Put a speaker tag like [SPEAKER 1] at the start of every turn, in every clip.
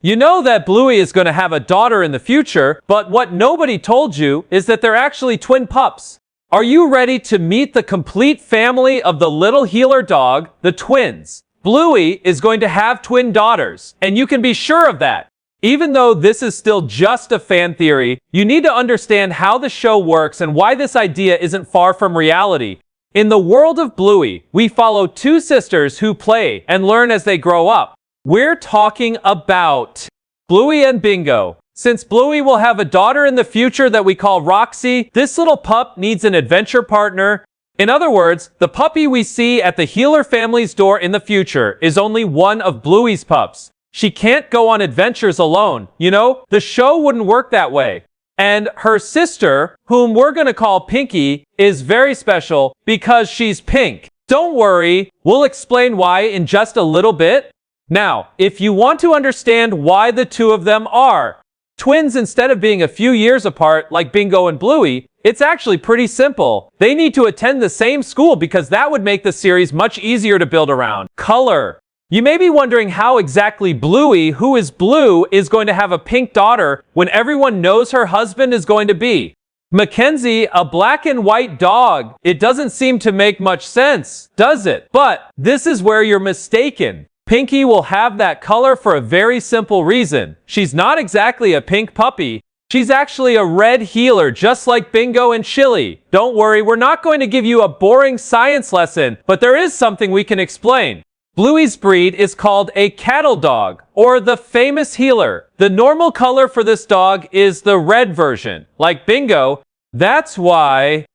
[SPEAKER 1] You know that Bluey is going to have a daughter in the future, but what nobody told you is that they're actually twin pups. Are you ready to meet the complete family of the little healer dog, the twins? Bluey is going to have twin daughters, and you can be sure of that. Even though this is still just a fan theory, you need to understand how the show works and why this idea isn't far from reality. In the world of Bluey, we follow two sisters who play and learn as they grow up. We're talking about Bluey and Bingo. Since Bluey will have a daughter in the future that we call Roxy, this little pup needs an adventure partner. In other words, the puppy we see at the healer family's door in the future is only one of Bluey's pups. She can't go on adventures alone. You know, the show wouldn't work that way. And her sister, whom we're going to call Pinky, is very special because she's pink. Don't worry, we'll explain why in just a little bit. Now, if you want to understand why the two of them are twins instead of being a few years apart like Bingo and Bluey, it's actually pretty simple. They need to attend the same school because that would make the series much easier to build around. Color. You may be wondering how exactly Bluey, who is blue, is going to have a pink daughter when everyone knows her husband is going to be Mackenzie, a black and white dog. It doesn't seem to make much sense, does it? But this is where you're mistaken. Pinky will have that color for a very simple reason. She's not exactly a pink puppy. She's actually a red healer, just like Bingo and Chilli. Don't worry, we're not going to give you a boring science lesson, but there is something we can explain. Bluey's breed is called a cattle dog, or the famous healer. The normal color for this dog is the red version, like Bingo. That's why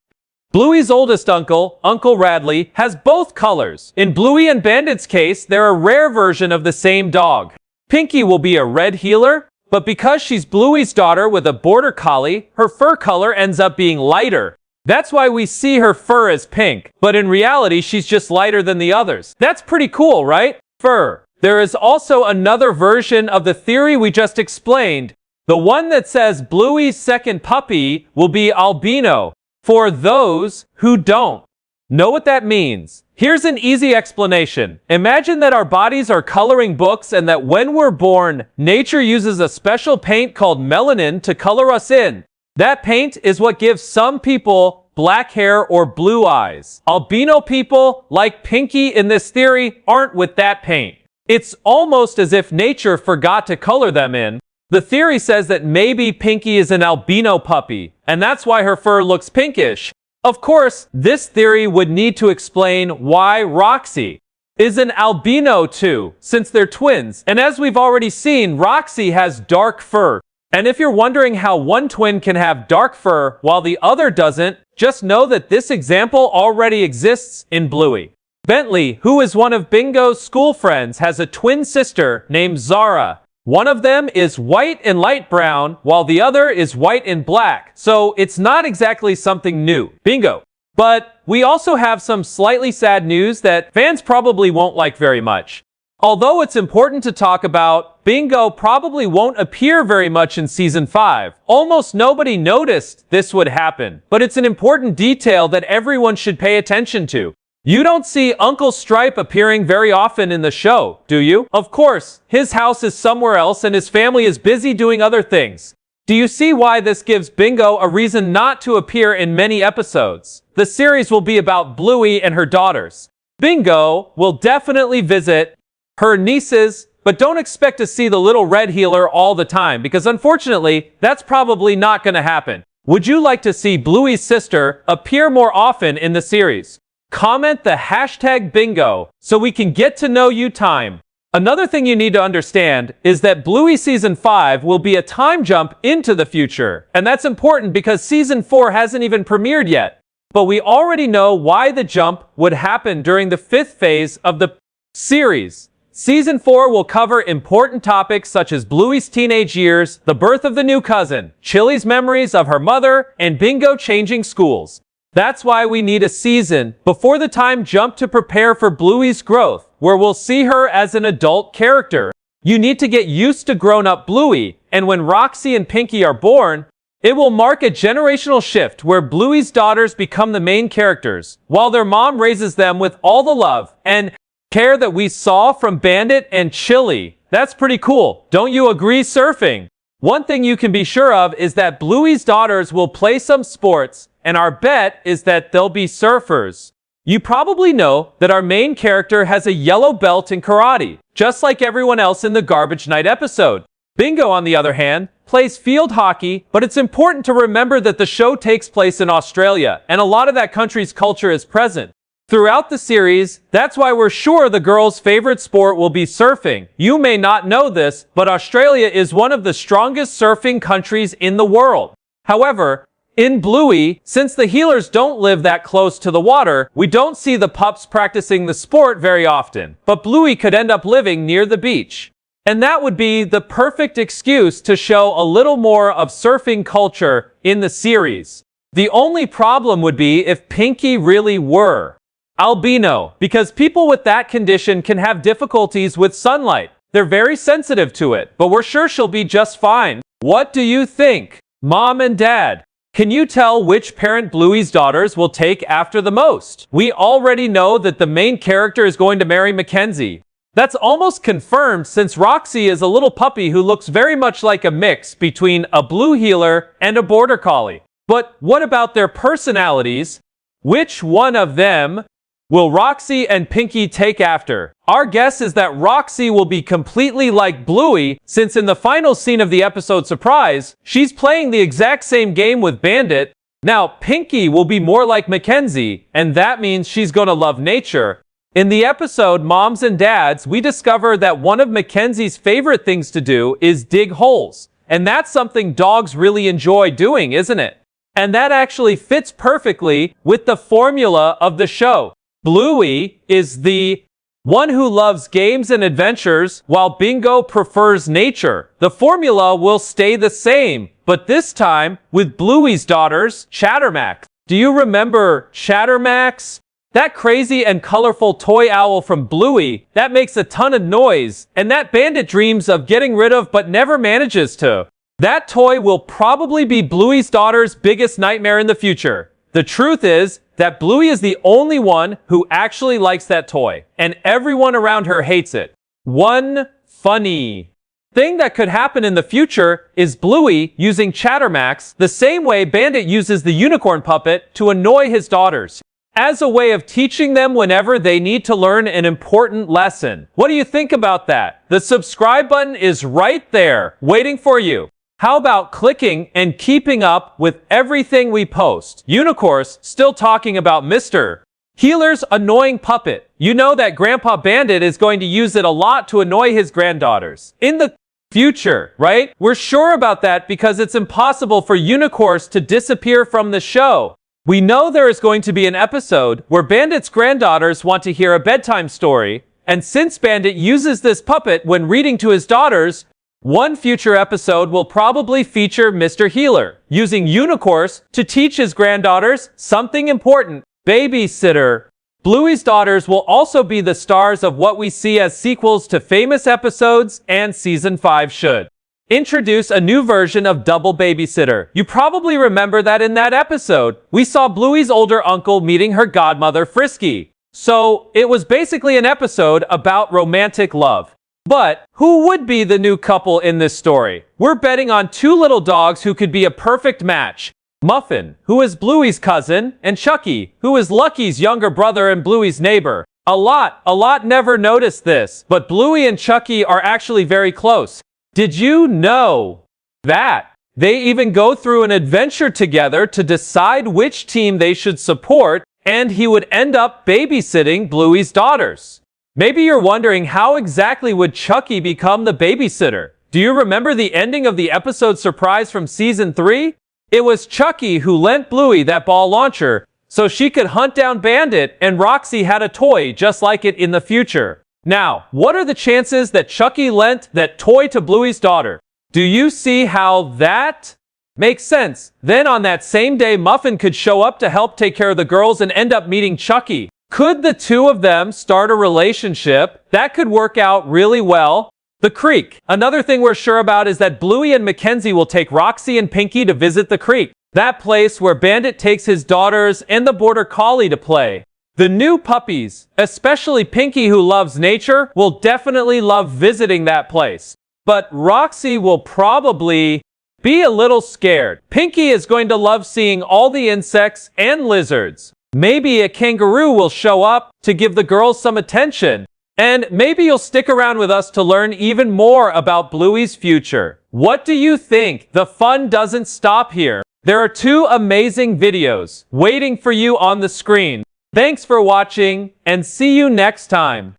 [SPEAKER 1] Bluey's oldest uncle, Uncle Radley, has both colors. In Bluey and Bandit's case, they're a rare version of the same dog. Pinky will be a red healer, but because she's Bluey's daughter with a border collie, her fur color ends up being lighter. That's why we see her fur as pink, but in reality, she's just lighter than the others. That's pretty cool, right? Fur. There is also another version of the theory we just explained. The one that says Bluey's second puppy will be albino. For those who don't know what that means, here's an easy explanation. Imagine that our bodies are coloring books and that when we're born, nature uses a special paint called melanin to color us in. That paint is what gives some people black hair or blue eyes. Albino people, like Pinky in this theory, aren't with that paint. It's almost as if nature forgot to color them in. The theory says that maybe Pinky is an albino puppy, and that's why her fur looks pinkish. Of course, this theory would need to explain why Roxy is an albino too, since they're twins. And as we've already seen, Roxy has dark fur. And if you're wondering how one twin can have dark fur while the other doesn't, just know that this example already exists in Bluey. Bentley, who is one of Bingo's school friends, has a twin sister named Zara. One of them is white and light brown, while the other is white and black. So it's not exactly something new. Bingo. But we also have some slightly sad news that fans probably won't like very much. Although it's important to talk about, Bingo probably won't appear very much in Season 5. Almost nobody noticed this would happen, but it's an important detail that everyone should pay attention to. You don't see Uncle Stripe appearing very often in the show, do you? Of course, his house is somewhere else and his family is busy doing other things. Do you see why this gives Bingo a reason not to appear in many episodes? The series will be about Bluey and her daughters. Bingo will definitely visit her nieces, but don't expect to see the little red healer all the time because unfortunately, that's probably not going to happen. Would you like to see Bluey's sister appear more often in the series? Comment the hashtag bingo so we can get to know you time. Another thing you need to understand is that Bluey Season 5 will be a time jump into the future. And that's important because Season 4 hasn't even premiered yet. But we already know why the jump would happen during the 5th phase of the series. Season 4 will cover important topics such as Bluey's teenage years, the birth of the new cousin, Chilli's memories of her mother, and Bingo changing schools. That's why we need a season before the time jump to prepare for Bluey's growth, where we'll see her as an adult character. You need to get used to grown-up Bluey, and when Roxy and Pinky are born, it will mark a generational shift where Bluey's daughters become the main characters, while their mom raises them with all the love and care that we saw from Bandit and Chilli. That's pretty cool. Don't you agree, surfing? One thing you can be sure of is that Bluey's daughters will play some sports, and our bet is that they'll be surfers. You probably know that our main character has a yellow belt in karate, just like everyone else in the Garbage Night episode. Bingo, on the other hand, plays field hockey, but it's important to remember that the show takes place in Australia, and a lot of that country's culture is present. Throughout the series, that's why we're sure the girls' favorite sport will be surfing. You may not know this, but Australia is one of the strongest surfing countries in the world. However, in Bluey, since the healers don't live that close to the water, we don't see the pups practicing the sport very often. But Bluey could end up living near the beach. And that would be the perfect excuse to show a little more of surfing culture in the series. The only problem would be if Pinky really were albino, because people with that condition can have difficulties with sunlight. They're very sensitive to it, but we're sure she'll be just fine. What do you think, Mom and Dad? Can you tell which parent Bluey's daughters will take after the most? We already know that the main character is going to marry Mackenzie. That's almost confirmed since Roxy is a little puppy who looks very much like a mix between a blue heeler and a border collie. But what about their personalities? Which one of them will Roxy and Pinky take after? Our guess is that Roxy will be completely like Bluey, since in the final scene of the episode Surprise, she's playing the exact same game with Bandit. Now, Pinky will be more like Mackenzie, and that means she's gonna love nature. In the episode Moms and Dads, we discover that one of Mackenzie's favorite things to do is dig holes. And that's something dogs really enjoy doing, isn't it? And that actually fits perfectly with the formula of the show. Bluey is the one who loves games and adventures, while Bingo prefers nature. The formula will stay the same, but this time with Bluey's daughters, Chattermax. Do you remember Chattermax? That crazy and colorful toy owl from Bluey that makes a ton of noise, and that Bandit dreams of getting rid of but never manages to. That toy will probably be Bluey's daughter's biggest nightmare in the future. The truth is that Bluey is the only one who actually likes that toy, and everyone around her hates it. One funny thing that could happen in the future is Bluey using Chattermax the same way Bandit uses the unicorn puppet to annoy his daughters, as a way of teaching them whenever they need to learn an important lesson. What do you think about that? The subscribe button is right there, waiting for you. How about clicking and keeping up with everything we post? Unicorns still talking about Mr. Healer's annoying puppet. You know that Grandpa Bandit is going to use it a lot to annoy his granddaughters in the future, right? We're sure about that because it's impossible for unicorns to disappear from the show. We know there is going to be an episode where Bandit's granddaughters want to hear a bedtime story, and since Bandit uses this puppet when reading to his daughters, one future episode will probably feature Mr. Healer using unicorns to teach his granddaughters something important. Babysitter. Bluey's daughters will also be the stars of what we see as sequels to famous episodes, and Season 5 should introduce a new version of Double Babysitter. You probably remember that in that episode, we saw Bluey's older uncle meeting her godmother, Frisky. So, it was basically an episode about romantic love. But who would be the new couple in this story? We're betting on two little dogs who could be a perfect match. Muffin, who is Bluey's cousin, and Chucky, who is Lucky's younger brother and Bluey's neighbor. A lot never noticed this, but Bluey and Chucky are actually very close. Did you know that they even go through an adventure together to decide which team they should support, and he would end up babysitting Bluey's daughters? Maybe you're wondering, how exactly would Chucky become the babysitter? Do you remember the ending of the episode Surprise from Season 3? It was Chucky who lent Bluey that ball launcher so she could hunt down Bandit, and Roxy had a toy just like it in the future. Now, what are the chances that Chucky lent that toy to Bluey's daughter? Do you see how that makes sense? Then on that same day, Muffin could show up to help take care of the girls and end up meeting Chucky. Could the two of them start a relationship? That could work out really well. The creek. Another thing we're sure about is that Bluey and Mackenzie will take Roxy and Pinky to visit the creek. That place where Bandit takes his daughters and the border collie to play. The new puppies, especially Pinky who loves nature, will definitely love visiting that place. But Roxy will probably be a little scared. Pinky is going to love seeing all the insects and lizards. Maybe a kangaroo will show up to give the girls some attention. And maybe you'll stick around with us to learn even more about Bluey's future. What do you think? The fun doesn't stop here. There are 2 amazing videos waiting for you on the screen. Thanks for watching, and see you next time.